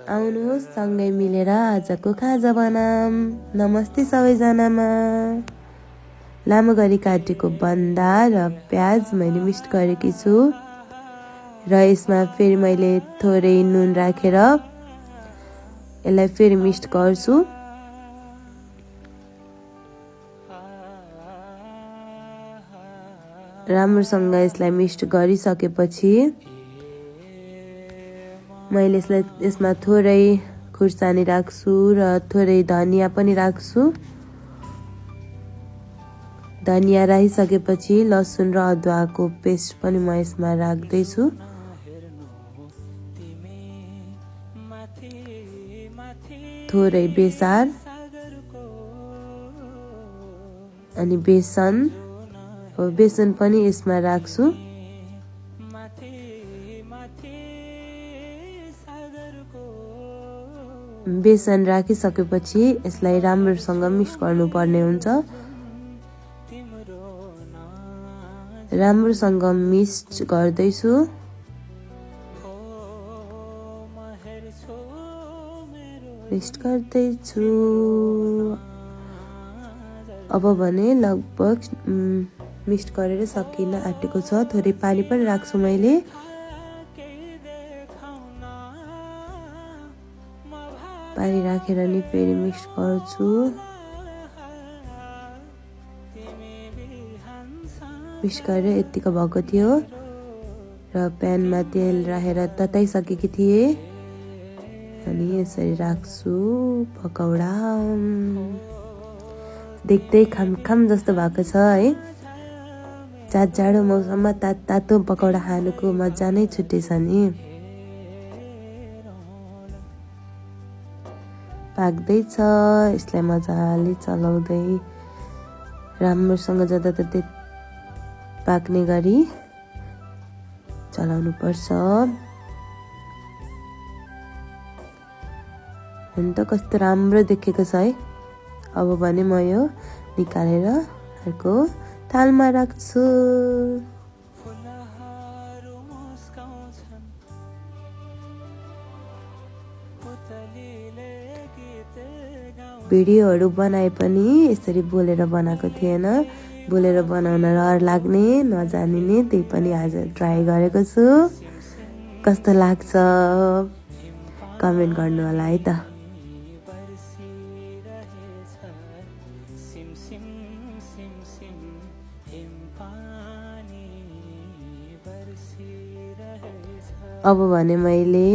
आउनुहोस् सँगै मिलेर आजको खाजा बनाम। नमस्ते सबैजनामा। लामो गरी काटेको बन्दा र प्याज मैले मिक्स गरेकी छु र यसमा फेरि मैले थोरै नुन राखेर यसलाई फेरि मिक्स गर्छु। राम्रोसँग यसलाई मिक्स गरिसकेपछि मैले यसमा थोरै खुर्सानी राख्छु र थोरै धनिया पनि राख्छु। धनिया राखिसकेपछि लसुन र अदुवाको पेस्ट पनि म यसमा राख्दैछु। थोरै बेसार अनि बेसन पनि यसमा राख्छु। बेसन राखिसकेपछि यसलाई राम्रोसँग मिक्स गर्नुपर्ने हुन्छ। राम्रोसँग मिक्स गर्दैछु। अब भने लगभग मिक्स गरेर सकिन आँटेको छ। थोरै पानी पनि राख्छु मैले। पानी राखेर नि फेरि मिक्स गर्छु। मिक्स गरेर यतिको भएको थियो र प्यानमा तेल राखेर तताइसकेकी थिएँ अनि यसरी राख्छु पकौडा। देख्दै खाम जस्तो भएको छ है। जाडो मौसममा तातो पकौडा खानुको मजा नै छुट्टै छ नि। पाक्दैछ। यसलाई मजाले चलाउँदै राम्रोसँग जताततै पाक्ने गरी चलाउनु पर्छ। अनि त कस्तो राम्रो देखेको छ है। अब भने म यो निकालेर अर्को थालमा राख्छु। भिडियोहरू बनाए पनि यसरी बोलेर बनाएको थिएन। बोलेर बनाउन डर लाग्ने नजानिने, त्यही पनि आज ट्राई गरेको छु। कस्तो लाग्छ कमेन्ट गर्नु होला है त। अब भने मैले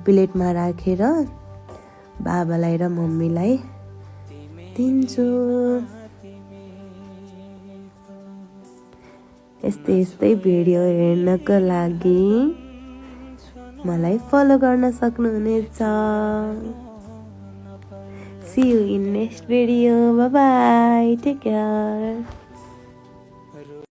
प्लेटमा राखेर बाबालाई र मम्मीलाई दिन्छु। यस्तै भिडियो हेर्नको लागि मलाई फलो गर्न सक्नुहुनेछ। See you in next video. Bye bye. Take care.